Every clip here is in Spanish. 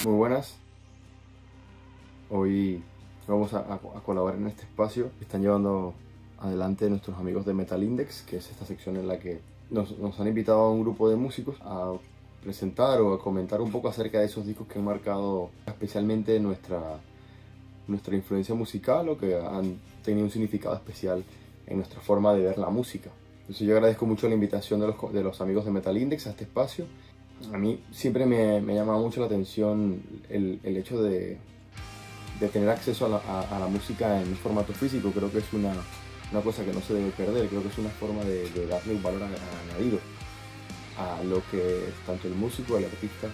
Muy buenas. Hoy vamos a colaborar en este espacio que están llevando adelante nuestros amigos de Metal Index, que es esta sección en la que nos han invitado a un grupo de músicos a presentar o a comentar un poco acerca de esos discos que han marcado especialmente nuestra influencia musical o que han tenido un significado especial en nuestra forma de ver la música. Entonces yo agradezco mucho la invitación de los amigos de Metal Index a este espacio. A mí siempre me llama mucho la atención el hecho de tener acceso a la música en formato físico. Creo que es una cosa que no se debe perder. Creo que es una forma de darle un valor añadido a lo que tanto el músico o el artista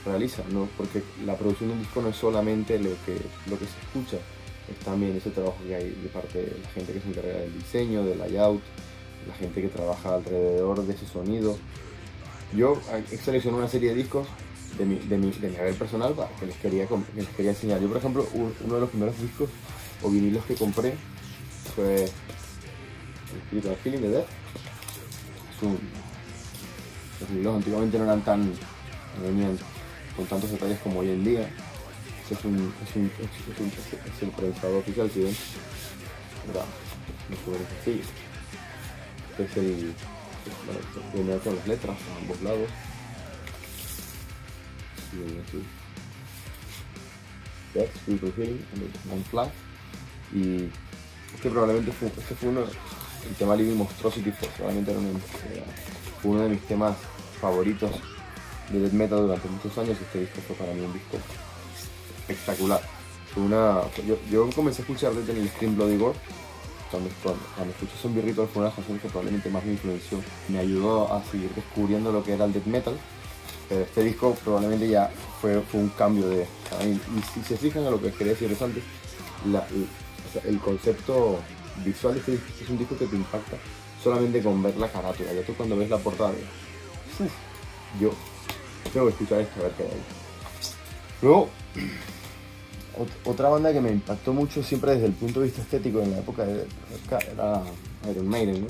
realiza, ¿no? Porque la producción de un disco no es solamente lo que se escucha, es también ese trabajo que hay de parte de la gente que se encarga del diseño, del layout, la gente que trabaja alrededor de ese sonido. Yo he seleccionado una serie de discos de mi haber personal que les quería enseñar. Yo, por ejemplo, uno de los primeros discos o vinilos que compré fue el Feeling the Death. Los vinilos antiguamente no eran no venían con tantos detalles como hoy en día. Este es el prensado oficial, si ven. Mira, no es sencillo. Este es viene con las letras a ambos lados. Y viene así. Death, Spiritual Healing, and Flag. Y este probablemente fue el tema Living Monstrosity, probablemente fue uno de mis temas favoritos de death metal durante muchos años. Este disco fue para mí un disco espectacular. Yo comencé a escuchar desde el Scream Bloody Gore. Cuando escuché Zombie Ritual fue una canción que probablemente más me influenció, me ayudó a seguir descubriendo lo que era el death metal. Pero este disco probablemente ya fue un cambio y si se fijan a lo que quería decirles antes, el concepto visual de este disco es un disco que te impacta solamente con ver la carátula. Ya tú cuando ves la portada, yo tengo que escuchar esto a ver qué hay. Luego, otra banda que me impactó mucho siempre desde el punto de vista estético en la época era Iron Maiden, ¿no?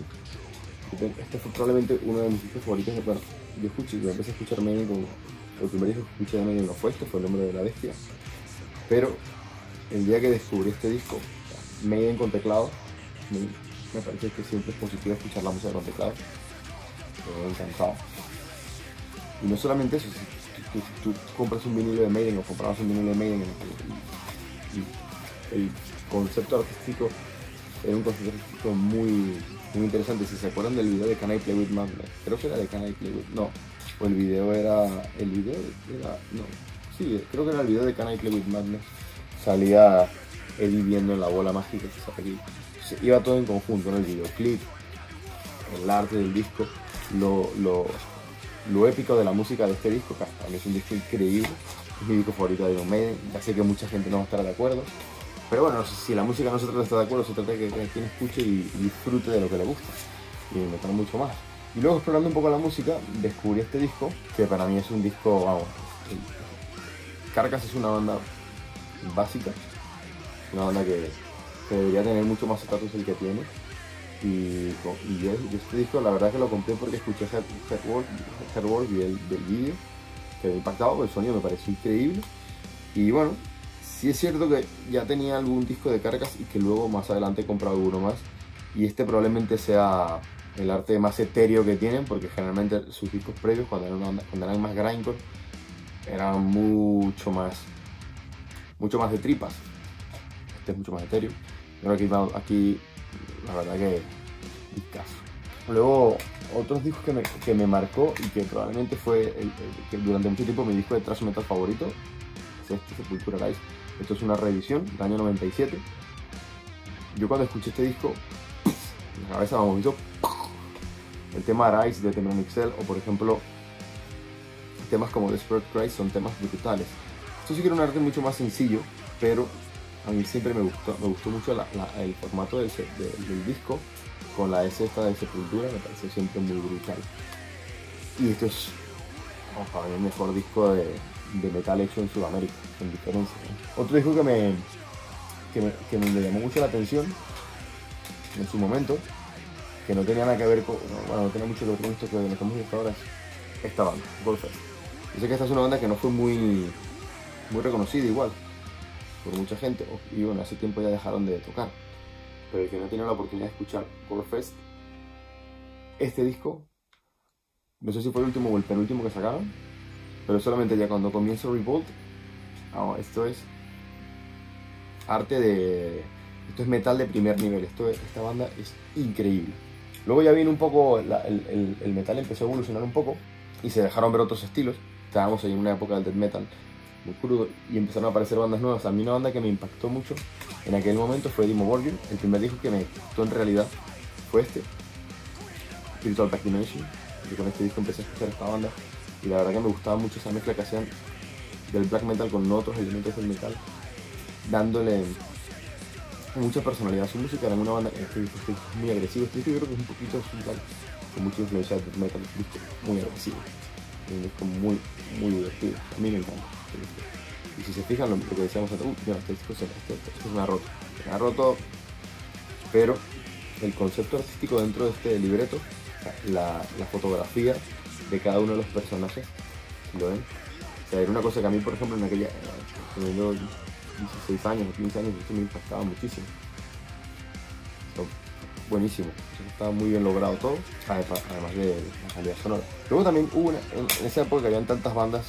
Este fue probablemente uno de mis discos favoritos. Bueno, yo empecé a escuchar Maiden el primer disco que escuché de Maiden no fue este, fue El Nombre de la Bestia. Pero el día que descubrí este disco, Maiden con teclado, me parece que siempre es positivo escuchar la música con teclado. Me encantaba. Y no solamente eso, si tú compras un vinilo de Maiden o comprabas un vinilo de Maiden y el concepto artístico era un concepto artístico muy interesante. Si se acuerdan del video de Can I Play With Madness, creo que era de Can I Play With... no, o el video era... no, sí, creo que era el video de Can I Play With Madness. Salía Eddie viendo en la bola mágica que sale aquí. Iba todo en conjunto, ¿no? El videoclip, el arte del disco, lo épico de la música de este disco, que para mí es un disco increíble. Es mi disco favorito de Iron Maiden. Ya sé que mucha gente no va a estar de acuerdo, pero bueno, si la música no se trata de estar de acuerdo, se trata de que quien escuche y disfrute de lo que le gusta y notar mucho más. Y luego, explorando un poco la música, descubrí este disco, que para mí es un disco, vamos, Carcass es una banda básica, una banda que debería tener mucho más estatus del que tiene. Y yo este disco la verdad que lo compré porque escuché Headwork y del vídeo, que me impactaba, el sonido me pareció increíble. Y bueno, sí es cierto que ya tenía algún disco de Carcass y que luego más adelante he comprado uno más. Y este probablemente sea el arte más etéreo que tienen, porque generalmente sus discos previos, cuando eran más grindcore, eran mucho más de tripas. Este es mucho más etéreo. Pero aquí la verdad que discazo. Luego, otros discos que me marcó y que probablemente fue que durante mucho tiempo mi disco de thrash metal favorito es este, Sepultura Rise. Esto es una reedición del año 97. Yo cuando escuché este disco, en la cabeza me hizo el tema Rise de Temen Excel, o por ejemplo temas como Desperate Cry son temas brutales. Esto sí que era un arte mucho más sencillo, pero a mí siempre me gustó mucho el formato del disco con la S esta de Sepultura, me parece siempre muy brutal. Y esto es para mí el mejor disco de metal hecho en Sudamérica, con diferencia, ¿no? Otro disco que me llamó mucho la atención en su momento, que no tenía nada que ver con, bueno, no tenía mucho que ver con esto que nos estamos viendo ahora, es esta banda, Goldfest. Yo sé que esta es una banda que no fue muy muy reconocido igual por mucha gente, y bueno, hace tiempo ya dejaron de tocar. Pero el que no tiene la oportunidad de escuchar Corefest, este disco, no sé si fue el último o el penúltimo que sacaron, pero solamente ya cuando comienza Revolt, esto es arte de... Esto es metal de primer nivel, esta banda es increíble. Luego ya vino un poco, el metal empezó a evolucionar un poco y se dejaron ver otros estilos. Estábamos ahí en una época del death metal muy crudo y empezaron a aparecer bandas nuevas. A mí una banda que me impactó mucho en aquel momento fue Dimmu Borgir. El primer disco que me gustó en realidad fue este, Spiritual Backwination. Y con este disco empecé a escuchar esta banda y la verdad que me gustaba mucho esa mezcla que hacían del black metal con otros elementos del metal, dándole mucha personalidad a su música. Era una banda que este disco es muy agresivo. Este disco yo creo que es un poquito metal, con mucha influencia de death metal. Es un disco muy agresivo, un disco muy divertido. A mí me encanta este disco. Y si se fijan lo que decíamos antes, mira, este disco se me ha roto, pero el concepto artístico dentro de este libreto, la fotografía de cada uno de los personajes, ¿lo ven? O sea, era una cosa que a mí, por ejemplo, en aquella, teniendo 16 años o 15 años, esto me impactaba muchísimo. Buenísimo, estaba muy bien logrado todo, además de la calidad sonora. Luego también hubo en esa época que habían tantas bandas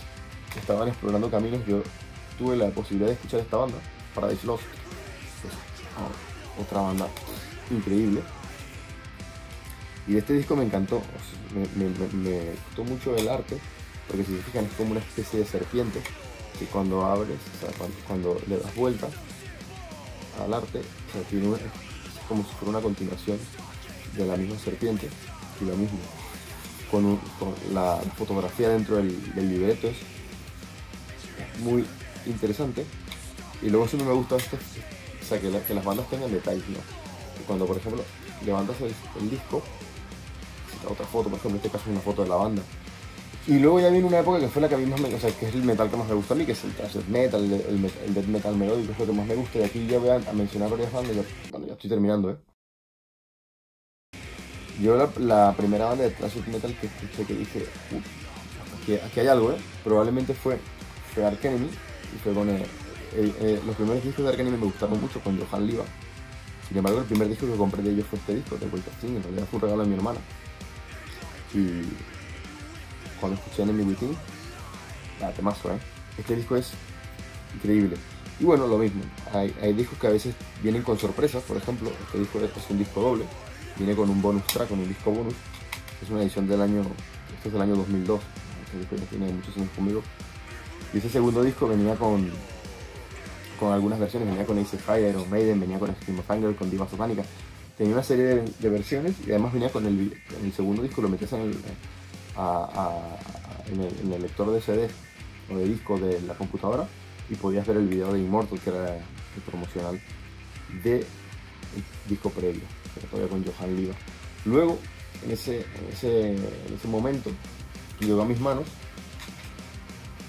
que estaban explorando caminos. Yo tuve la posibilidad de escuchar esta banda, Paradise Lost, otra banda increíble. Y de este disco me encantó, me gustó mucho el arte, porque si se fijan es como una especie de serpiente que cuando abres, o sea, cuando le das vuelta al arte, o sea, es como si fuera una continuación de la misma serpiente. Y lo mismo con la fotografía dentro del libreto es muy interesante. Y luego siempre me gusta esto, o sea, que las bandas tengan detalles, ¿no? Que cuando por ejemplo levantas el disco, otra foto, por ejemplo, en este caso es una foto de la banda. Y luego ya viene una época que fue la que a mí más o sea, que es el metal que más me gusta a mí, que es el thrash metal, el death metal melódico, es lo que más me gusta. Y aquí ya voy a mencionar varias bandas, ya estoy terminando, Yo la primera banda de thrash metal que escuché, que dije, aquí hay algo, probablemente fue Arch Enemy, y fue con los primeros discos de Arch Enemy me gustaron mucho, con Johan Liva. Sin embargo, el primer disco que compré de ellos fue este disco, de Walter Sting. En realidad fue un regalo de mi hermana. Y cuando escuché Enemy Within, temazo, Este disco es increíble. Y bueno, lo mismo, hay discos que a veces vienen con sorpresas. Por ejemplo, este disco es un disco doble, viene con un bonus track, con un disco bonus. Es una edición del año, este es del año 2002, este disco ya tiene muchos años conmigo. Y ese segundo disco venía con algunas versiones, venía con Ace High, Iron Maiden, venía con Scream of Anger, con Diva Satánica. Tenía una serie de versiones y además venía con el segundo disco, lo metías en el lector de CD o de disco de la computadora y podías ver el video de Immortal, que era el promocional del disco previo, que era todavía con Johan Liva. Luego, en ese momento, llegó a mis manos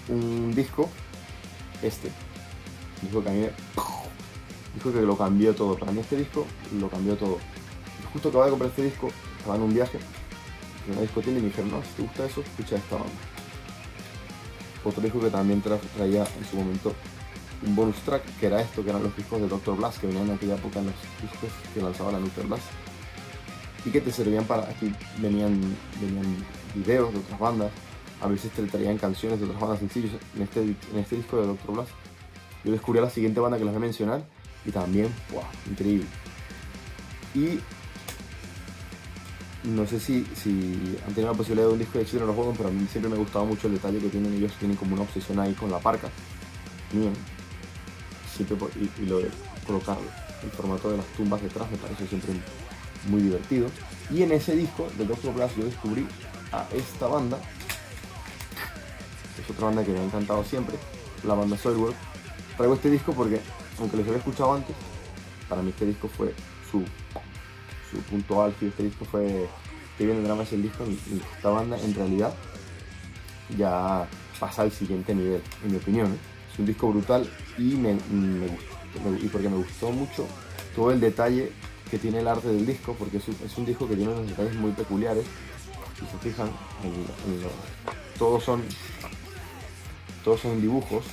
un disco, dijo que lo cambió todo. Para mí este disco lo cambió todo. Justo acababa de comprar este disco, estaba en un viaje en una discoteca y me dijeron, no, si te gusta eso, escucha esta banda. Otro disco que también traía en su momento un bonus track, que era esto, que eran los discos de Dr. Blast, que venían en aquella época en los discos que lanzaba la Nuclear Blast, y que te servían para, aquí venían videos de otras bandas, a veces te traían canciones de otras bandas sencillos. En este disco de Dr. Blast yo descubrí a la siguiente banda que les voy a mencionar y también, ¡wow!, increíble. Y no sé si han tenido la posibilidad de un disco de Children of Bodom, pero a mí siempre me ha gustado mucho el detalle que tienen ellos. Tienen como una obsesión ahí con la parca. Bien. Siempre y lo de colocar el formato de las tumbas detrás me parece siempre muy divertido. Y en ese disco de Dr. Blast yo descubrí a esta banda. Es otra banda que me ha encantado siempre, la banda Soilwork. Traigo este disco porque, aunque los había escuchado antes, para mí este disco fue su punto álgido. Este disco fue que viene drama, es el disco, y esta banda en realidad ya pasa al siguiente nivel, en mi opinión. Es un disco brutal y me gustó, y porque me gustó mucho todo el detalle que tiene el arte del disco, porque es un disco que tiene unos detalles muy peculiares. Si se fijan, todos son dibujos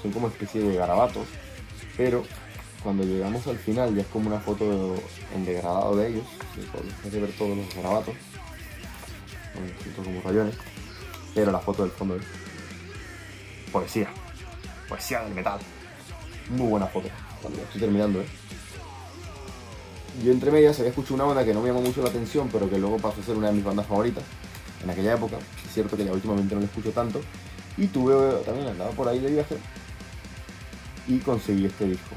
son como especie de garabatos, pero cuando llegamos al final ya es como una foto en degradado de ellos, de ver todos los garabatos, como rayones, pero la foto del fondo es poesía, poesía del metal. Muy buena foto. Vale, ya estoy terminando, Yo entre medias había escuchado una banda que no me llamó mucho la atención, pero que luego pasó a ser una de mis bandas favoritas en aquella época. Es cierto que ya últimamente no la escucho tanto. Y tuve, también andaba por ahí de viaje y conseguí este disco.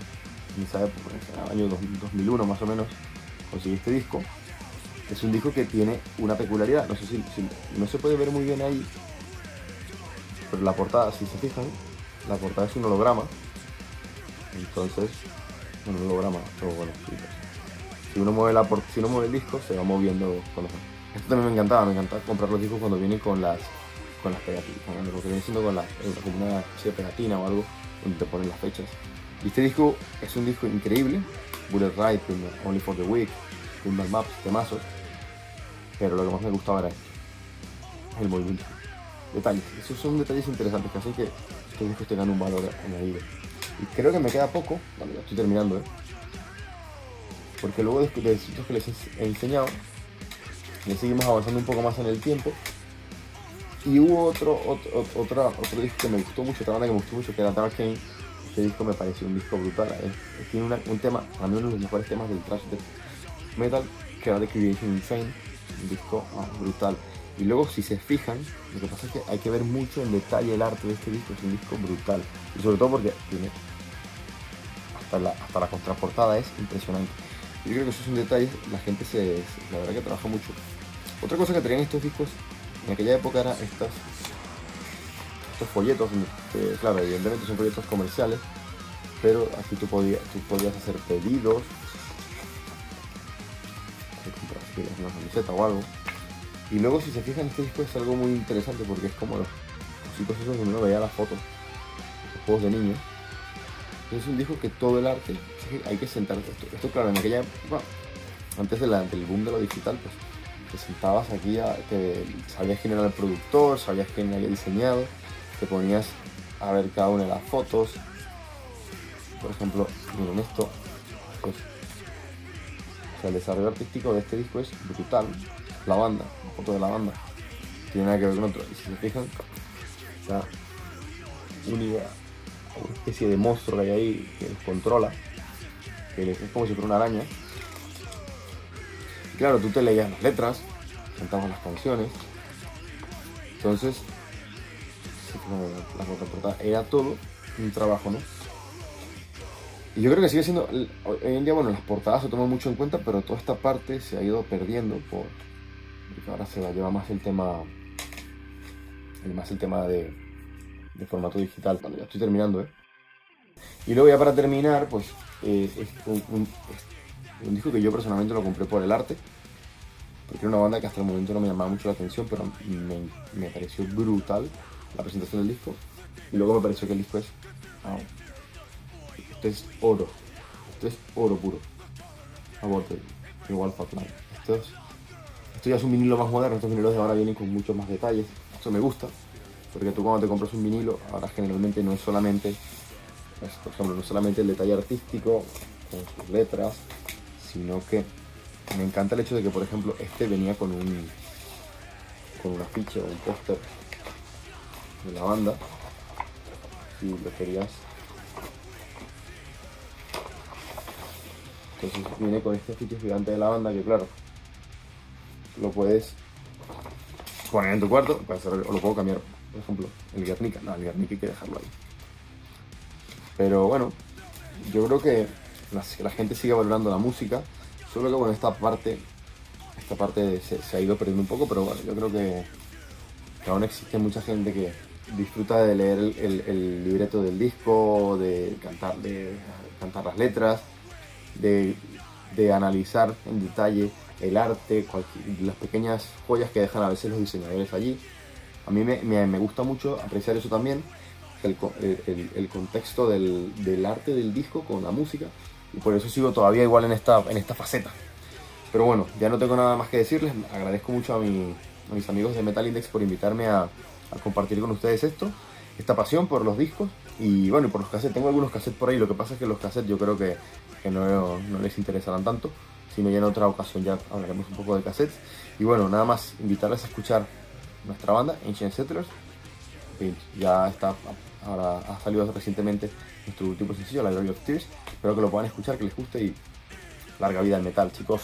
En esa época, en el año 2001 más o menos, conseguí este disco. Es un disco que tiene una peculiaridad, no sé si no se puede ver muy bien ahí, pero la portada, si se fijan, la portada es un holograma. Entonces, bueno, un holograma, pero bueno, sí, si uno mueve el disco, se va moviendo con los... Esto también me encantaba comprar los discos cuando vienen con las pegatinas, porque viene siendo como una especie de pegatina o algo donde te ponen las fechas. Y este disco es un disco increíble, Bullet Ride, Only for the Weak, Windows Maps, temazos, pero lo que más me gustaba era esto, el movimiento. Detalles, esos son detalles interesantes que hacen que estos discos tengan un valor añadido. Y creo que me queda poco, bueno, ya estoy terminando, porque luego de estos que les he enseñado, ya seguimos avanzando un poco más en el tiempo. Y hubo otro disco que me gustó mucho, otra banda que me gustó mucho, que era Dark Kane. Este disco me pareció un disco brutal. Tiene un tema, para mí uno de los mejores temas del thrash metal, que era The Creation Insane. Un disco brutal. Y luego, si se fijan, lo que pasa es que hay que ver mucho en detalle el arte de este disco. Es un disco brutal. Y sobre todo porque tiene hasta la contraportada es impresionante. Yo creo que esos son detalles, la gente la verdad que trabaja mucho. Otra cosa que traían estos discos en aquella época era estos folletos, que claro, evidentemente son folletos comerciales, pero aquí tú podías hacer pedidos, una camiseta o algo. Y luego, si se fijan, este disco es algo muy interesante porque es como los chicos esos donde uno veía las fotos, los juegos de niños. Es un disco que todo el arte, hay que sentarse. Esto claro, en aquella época, antes del boom de lo digital, pues te sentabas aquí, sabías quién era el productor, sabías quién había diseñado, te ponías a ver cada una de las fotos. Por ejemplo, miren esto, pues, o sea, el desarrollo artístico de este disco es brutal. La banda, la foto de la banda, tiene nada que ver con otro. Y si se fijan, está una especie de monstruo que hay ahí que los controla, que es como si fuera una araña. Y claro, tú te leías las letras, cantabas las canciones. Entonces, la contraportada era todo un trabajo, ¿no? Y yo creo que sigue siendo, hoy en día, bueno, las portadas se toman mucho en cuenta, pero toda esta parte se ha ido perdiendo porque ahora se lleva más el tema de formato digital. Bueno, ya estoy terminando, Y luego ya para terminar, pues es un disco que yo personalmente lo compré por el arte, porque era una banda que hasta el momento no me llamaba mucho la atención, pero me pareció brutal la presentación del disco. Y luego me pareció que el disco es... Wow, esto es oro puro. Igual Fatline. Esto ya es un vinilo más moderno, estos vinilos de ahora vienen con muchos más detalles. Esto me gusta, porque tú cuando te compras un vinilo, ahora generalmente no es solamente, pues, por ejemplo, no es solamente el detalle artístico con sus letras, sino que me encanta el hecho de que, por ejemplo, este venía con un afiche o un póster de la banda, si lo querías. Entonces viene con este afiche gigante de la banda que, claro, lo puedes poner en tu cuarto o lo puedo cambiar. Por ejemplo, el Guernica. No, el Guernica hay que dejarlo ahí. Pero bueno, yo creo que la gente sigue valorando la música. Solo que bueno, esta parte se ha ido perdiendo un poco, pero bueno, yo creo que aún existe mucha gente que disfruta de leer el libreto del disco, de cantar las letras, de analizar en detalle el arte, las pequeñas joyas que dejan a veces los diseñadores allí. A mí me gusta mucho apreciar eso también, el contexto del arte del disco con la música, y por eso sigo todavía igual en esta faceta. Pero bueno, ya no tengo nada más que decirles. Agradezco mucho a mis amigos de Metal Index por invitarme a compartir con ustedes esta pasión por los discos. Y bueno, y por los cassettes, tengo algunos cassettes por ahí, lo que pasa es que los cassettes yo creo que no les interesarán tanto, sino ya en otra ocasión ya hablaremos un poco de cassettes. Y bueno, nada más invitarles a escuchar nuestra banda, Ancient Settlers. Ya está, ahora ha salido recientemente nuestro último sencillo, Library of Tears. Espero que lo puedan escuchar, que les guste y larga vida al metal, chicos.